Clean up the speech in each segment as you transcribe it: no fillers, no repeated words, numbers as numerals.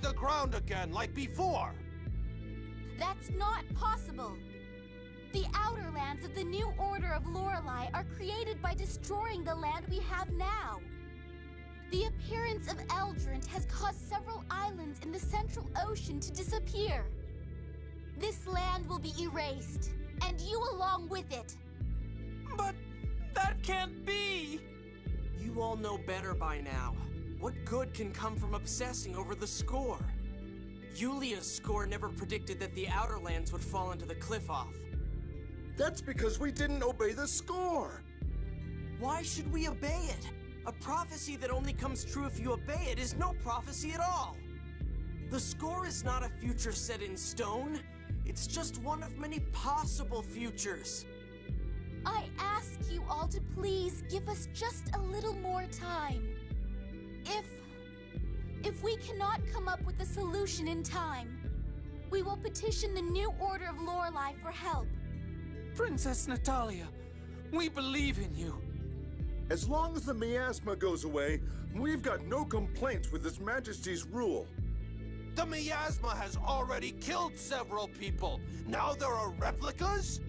the ground again like before. That's not possible. The outer lands of the New Order of Lorelei are created by destroying the land we have now. The appearance of Eldrant has caused several islands in the Central Ocean to disappear. This land will be erased, and you along with it. But that can't be! You all know better by now. What good can come from obsessing over the score? Yulia's score never predicted that the Outer Lands would fall into the cliff-off. That's because we didn't obey the score. Why should we obey it? A prophecy that only comes true if you obey it is no prophecy at all. The score is not a future set in stone. It's just one of many possible futures. I ask you all to please give us just a little more time. If we cannot come up with a solution in time, we will petition the New Order of Lorelei for help. Princess Natalia, we believe in you. As long as the miasma goes away, we've got no complaints with His Majesty's rule. The miasma has already killed several people. Now there are replicas?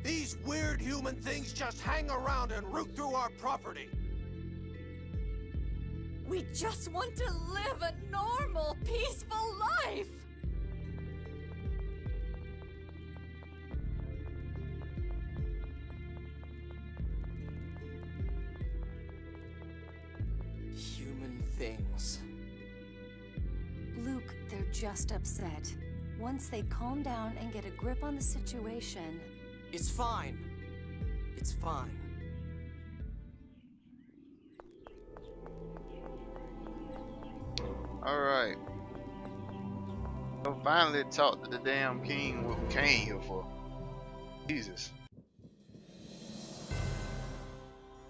These weird human things just hang around and root through our property. We just want to live a normal, peaceful life! Human things. Luke, they're just upset. Once they calm down and get a grip on the situation... It's fine. It's fine. Alright. So finally talk to the damn king what we came here for. Jesus.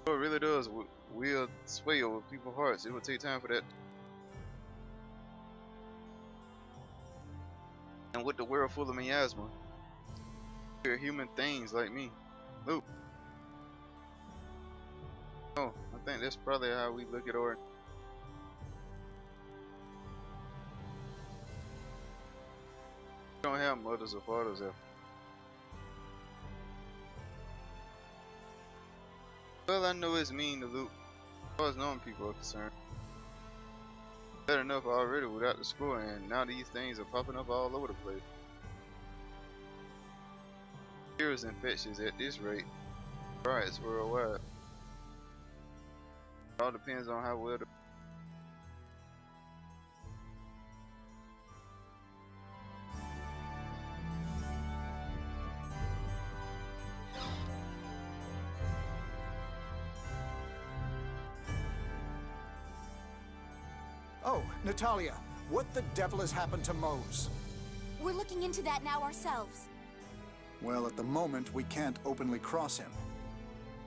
It really does. We'll sway over people's hearts. It will take time for that. And with the world full of miasma, we're human things like me. Luke. Oh, I think that's probably how we look at our... We don't have mothers or fathers there. Well, I know it's mean to Luke. As far as knowing people are concerned. Bad enough already without the score, and now these things are popping up all over the place. Virus infections at this rate. Riots worldwide. It all depends on how well the Oh, Natalia, what the devil has happened to Mose? We're looking into that now ourselves. Well, at the moment, we can't openly cross him.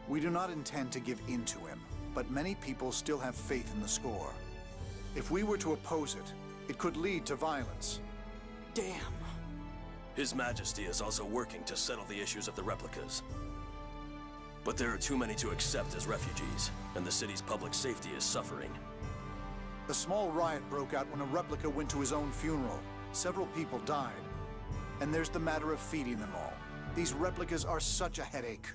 We do not intend to give in to him, but many people still have faith in the score. If we were to oppose it, it could lead to violence. Damn. His Majesty is also working to settle the issues of the replicas. But there are too many to accept as refugees, and the city's public safety is suffering. A small riot broke out when a replica went to his own funeral. Several people died. And there's the matter of feeding them all. These replicas are such a headache.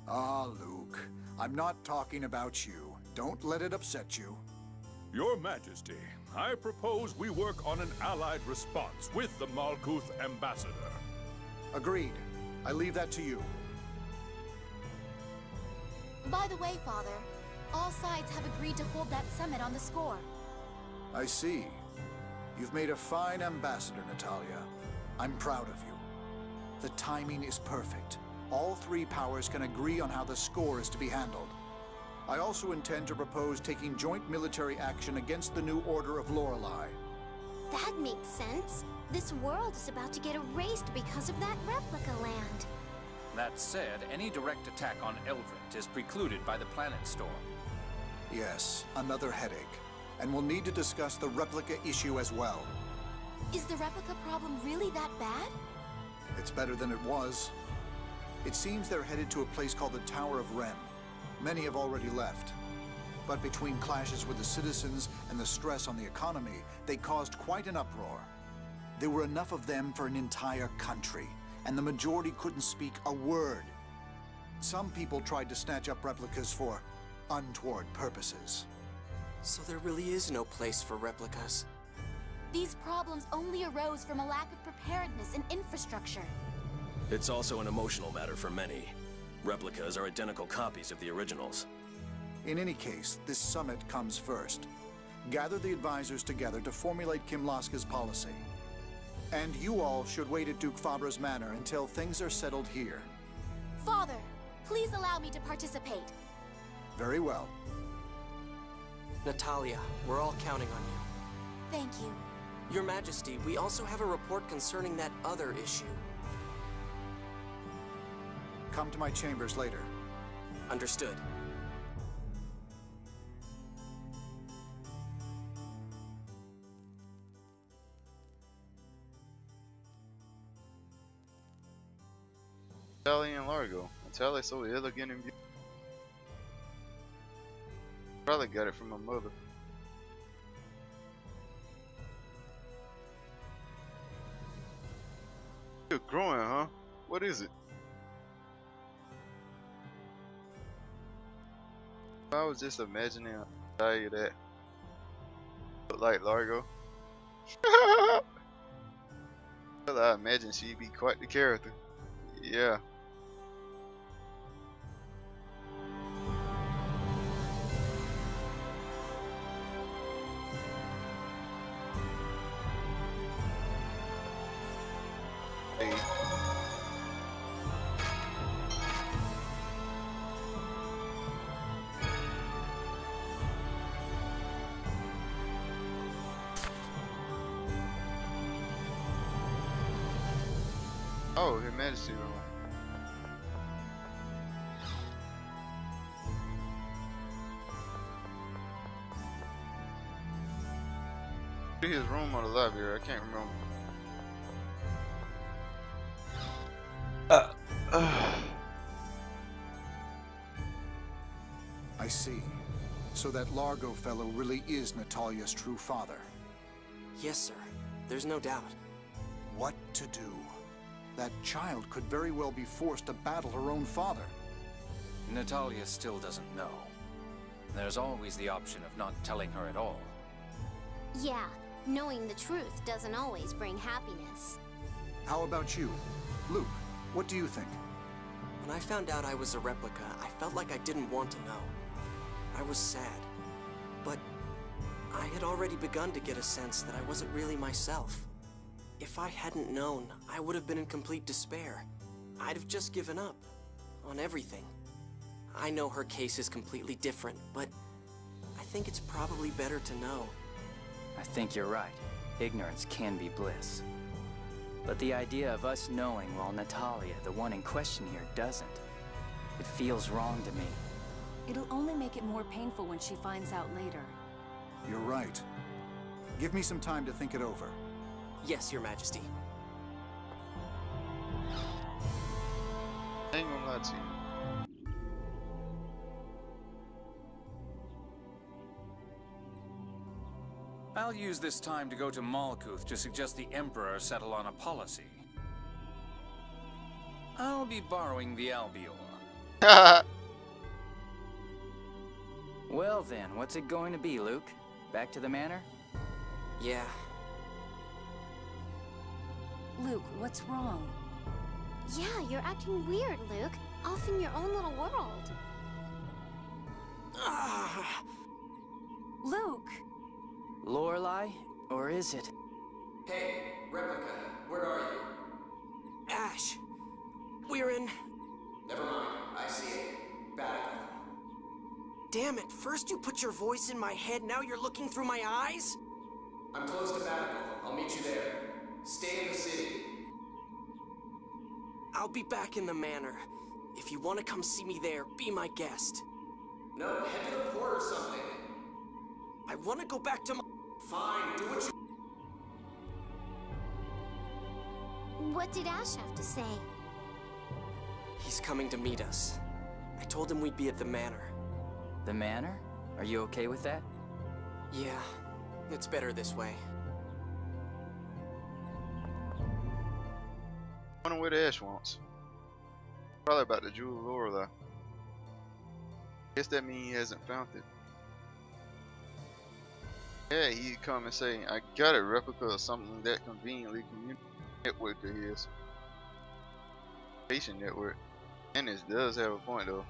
Ah, Luke, I'm not talking about you. Don't let it upset you. Your Majesty, I propose we work on an allied response with the Malkuth ambassador. Agreed. I leave that to you. By the way, Father, all sides have agreed to hold that summit on the score. I see. You've made a fine ambassador, Natalia. I'm proud of you. The timing is perfect. All three powers can agree on how the score is to be handled. I also intend to propose taking joint military action against the New Order of Lorelei. That makes sense. This world is about to get erased because of that replica land. That said, any direct attack on Eldrant is precluded by the Planet Storm. Yes, another headache. And we'll need to discuss the replica issue as well. Is the replica problem really that bad? It's better than it was. It seems they're headed to a place called the Tower of Ren. Many have already left. But between clashes with the citizens and the stress on the economy, they caused quite an uproar. There were enough of them for an entire country, and the majority couldn't speak a word. Some people tried to snatch up replicas for untoward purposes. So there really is no place for replicas. These problems only arose from a lack of preparedness and infrastructure. It's also an emotional matter for many. Replicas are identical copies of the originals. In any case, this summit comes first. Gather the advisors together to formulate Kimlaska's policy. And you all should wait at Duke Fabra's manor until things are settled here. Father, please allow me to participate. Very well. Natalia, we're all counting on you. Thank you. Your Majesty, we also have a report concerning that other issue. Come to my chambers later. Understood. Natalia and Largo. Natalia so elegant and beautiful. Probably got it from my mother. You're growing, huh? What is it? I was just imagining a Natalia that looked like Largo. Well, I imagine she'd be quite the character. Yeah. Oh, Her Majesty room. His room or the library, I can't remember. I see. So that Largo fellow really is Natalia's true father. Yes, sir. There's no doubt. What to do? That child could very well be forced to battle her own father. Natalia still doesn't know. There's always the option of not telling her at all. Yeah, knowing the truth doesn't always bring happiness. How about you? Luke, what do you think? When I found out I was a replica, I felt like I didn't want to know. I was sad. But I had already begun to get a sense that I wasn't really myself. If I hadn't known, I would have been in complete despair. I'd have just given up on everything. I know her case is completely different, but I think it's probably better to know. I think you're right. Ignorance can be bliss. But the idea of us knowing while Natalia, the one in question here, doesn't, it feels wrong to me. It'll only make it more painful when she finds out later. You're right. Give me some time to think it over. Yes, Your Majesty. I ain't gonna lie to you. I'll use this time to go to Malkuth to suggest the Emperor settle on a policy. I'll be borrowing the Albior. Well then, what's it going to be, Luke? Back to the manor? Yeah. Luke, what's wrong? Yeah, you're acting weird, Luke. Off in your own little world. Luke! Lorelei? Or is it? Hey, Replica, where are you? Ash, we're in... Never mind, I see it. Batico. Damn it, first you put your voice in my head, now you're looking through my eyes? I'm close to Batico. I'll meet you there. Stay in the city. I'll be back in the manor. If you want to come see me there, be my guest. No, head to the port or something. I want to go back to my... Fine, do what you... What did Ash have to say? He's coming to meet us. I told him we'd be at the manor. The manor? Are you okay with that? Yeah, it's better this way. Wonder what Ash wants. Probably about the Jewel of Lorelei. Guess that means he hasn't found it. Yeah, he'd come and say, I got a replica of something that conveniently network to his patient network. And this does have a point though.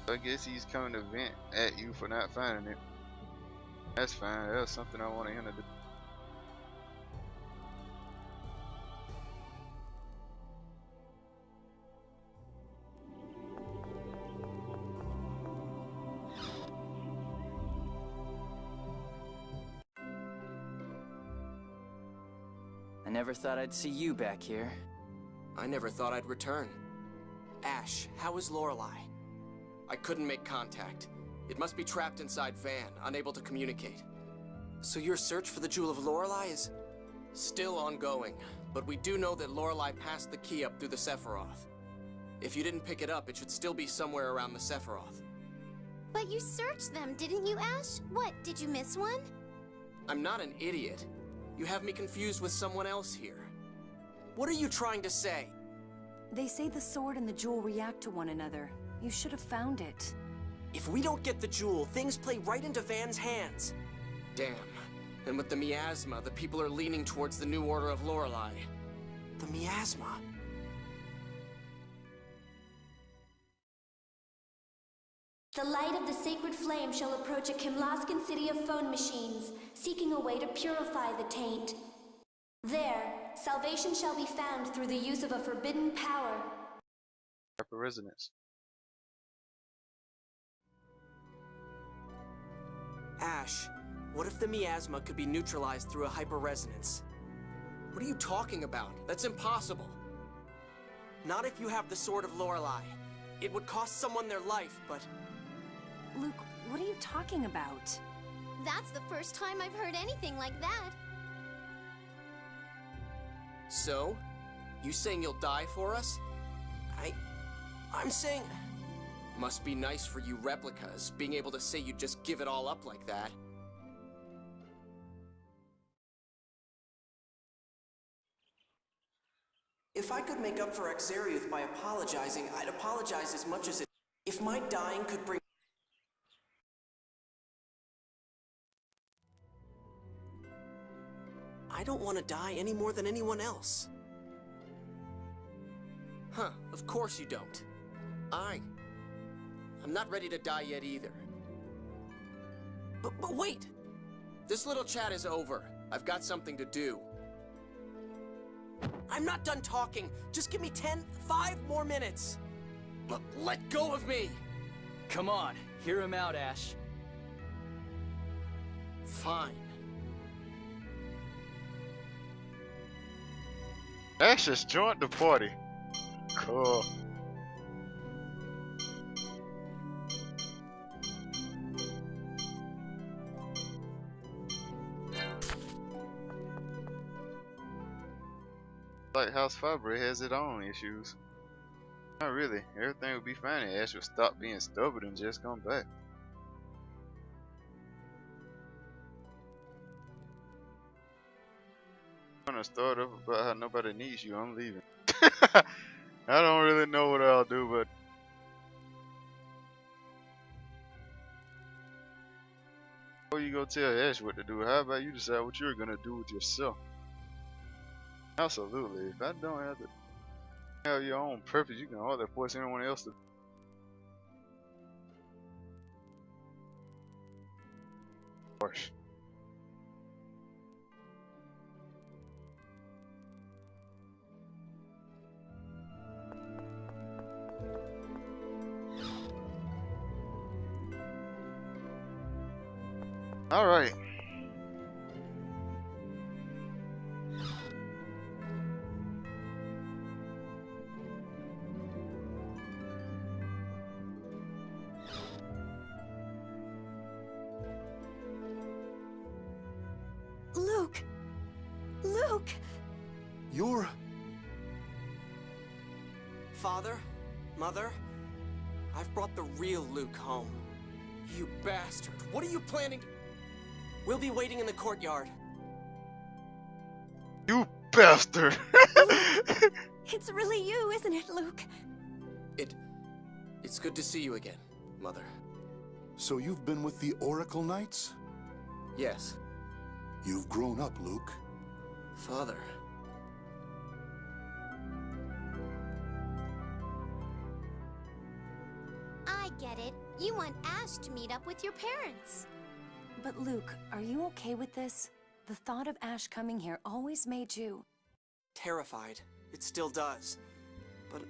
So I guess he's coming to vent at you for not finding it. That's fine, that's something I want him to do. I never thought I'd see you back here. I never thought I'd return. Ash, how is Lorelei? I couldn't make contact. It must be trapped inside Van, unable to communicate. So your search for the Jewel of Lorelei is still ongoing, but we do know that Lorelei passed the key up through the Sephiroth. If you didn't pick it up, it should still be somewhere around the Sephiroth. But you searched them, didn't you, Ash? What, did you miss one? I'm not an idiot. You have me confused with someone else here. What are you trying to say? They say the sword and the jewel react to one another. You should have found it. If we don't get the jewel, things play right into Van's hands. Damn. And with the miasma, the people are leaning towards the new order of Lorelei. The miasma? The light of the sacred flame shall approach a Kimlaskan city of phone machines, seeking a way to purify the taint. There, salvation shall be found through the use of a forbidden power. Resonance. Ash, what if the miasma could be neutralized through a hyperresonance? What are you talking about? That's impossible. Not if you have the Sword of Lorelei. It would cost someone their life, but... Luke, what are you talking about? That's the first time I've heard anything like that. So? You saying you'll die for us? I'm saying... Must be nice for you replicas, being able to say you'd just give it all up like that. If I could make up for Exariuth by apologizing, I'd apologize as much as it... If my dying could bring... I don't want to die any more than anyone else. Huh, of course you don't. I'm not ready to die yet either. But wait! This little chat is over. I've got something to do. I'm not done talking. Just give me 5 more minutes. Let go of me! Come on, hear him out, Ash. Fine. Ash just joined the party. Cool. Like House Fabre has its own issues. Not really. Everything would be fine if Ash would stop being stubborn and just come back. I'm gonna start up about how nobody needs you. I'm leaving. I don't really know what I'll do, but before you go tell Ash what to do, how about you decide what you're gonna do with yourself? Absolutely. If I don't have to have your own purpose, you can hardly force anyone else to. Harsh. All right. Luke! Luke! You're... Father, Mother, I've brought the real Luke home. You bastard. What are you planning? We'll be waiting in the courtyard. You bastard! It's really you, isn't it, Luke? It's good to see you again, Mother. So you've been with the Oracle Knights? Yes. You've grown up, Luke. Father. I get it. You want Ash to meet up with your parents. But Luke, are you okay with this? The thought of Ash coming here always made you... Terrified. It still does. But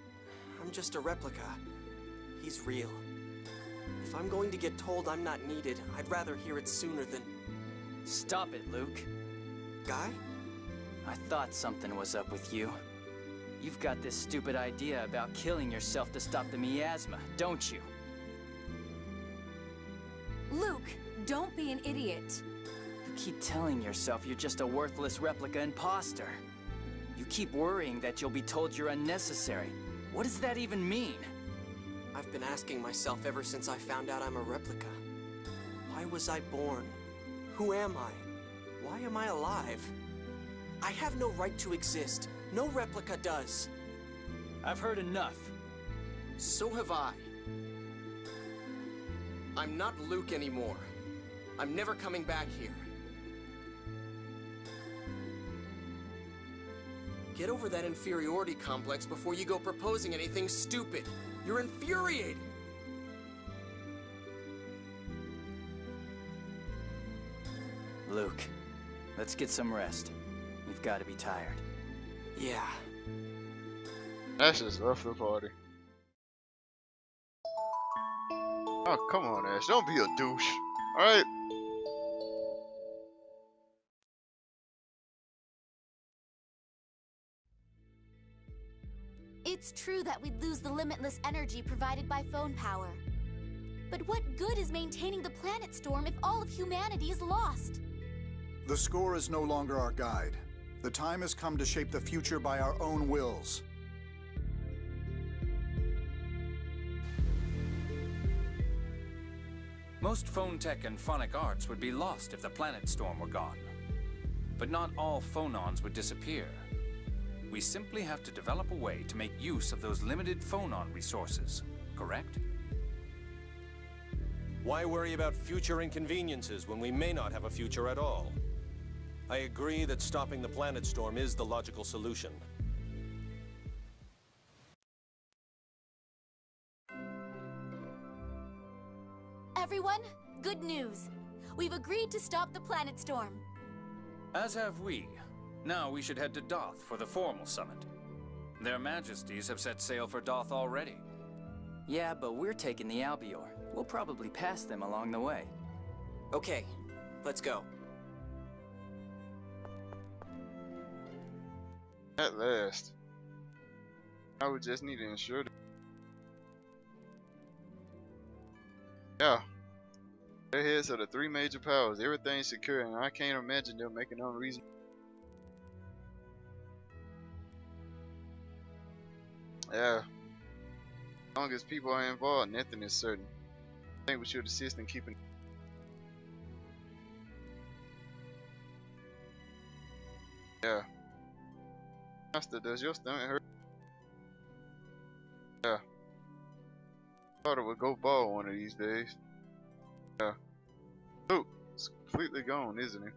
I'm just a replica. He's real. If I'm going to get told I'm not needed, I'd rather hear it sooner than... Stop it, Luke. Guy? I thought something was up with you. You've got this stupid idea about killing yourself to stop the miasma, don't you? Luke, don't be an idiot. You keep telling yourself you're just a worthless replica imposter. You keep worrying that you'll be told you're unnecessary. What does that even mean? I've been asking myself ever since I found out I'm a replica. Why was I born? Who am I? Why am I alive? I have no right to exist. No replica does. I've heard enough. So have I. I'm not Luke anymore. I'm never coming back here. Get over that inferiority complex before you go proposing anything stupid. You're infuriating. Luke, let's get some rest. You've got to be tired. Yeah. Ash just left the party. Oh, come on, Ash. Don't be a douche. Alright? It's true that we'd lose the limitless energy provided by phone power. But what good is maintaining the planet storm if all of humanity is lost? The score is no longer our guide. The time has come to shape the future by our own wills. Most phone tech and phonic arts would be lost if the planet storm were gone. But not all phonons would disappear. We simply have to develop a way to make use of those limited phonon resources, correct? Why worry about future inconveniences when we may not have a future at all? I agree that stopping the planet storm is the logical solution. Everyone, good news. We've agreed to stop the planet storm. As have we. Now we should head to Doth for the formal summit. Their Majesties have set sail for Doth already. Yeah, but we're taking the Albior. We'll probably pass them along the way. Okay, let's go. At last. I would just need to ensure that. Yeah. They're heads of the three major powers. Everything's secure, and I can't imagine them making unreasonable. Yeah. As long as people are involved, nothing is certain. I think we should assist in keeping. Yeah. Master, does your stomach hurt? Yeah. Thought it would go bald one of these days. Yeah. Oh, it's completely gone, isn't it?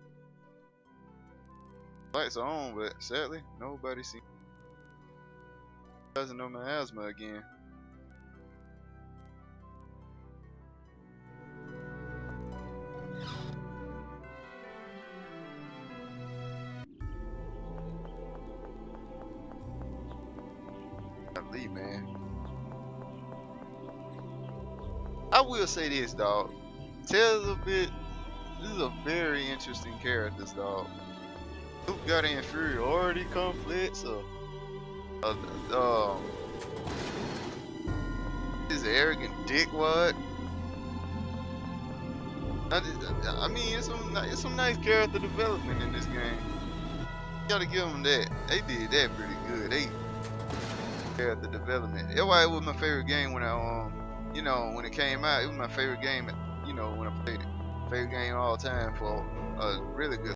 Lights are on, but sadly, nobody seems. Doesn't know my asthma again. Lee, man. I will say this, dog. Tell's a bit. This is a very interesting character, dog. Luke got inferiority conflicts, or his arrogant dickwad. I mean, it's some nice character development in this game. You gotta give them that. They did that pretty good. They character development. That's why it was my favorite game when I you know, when it came out. It was my favorite game, you know, when I played it. Favorite game all time for a really good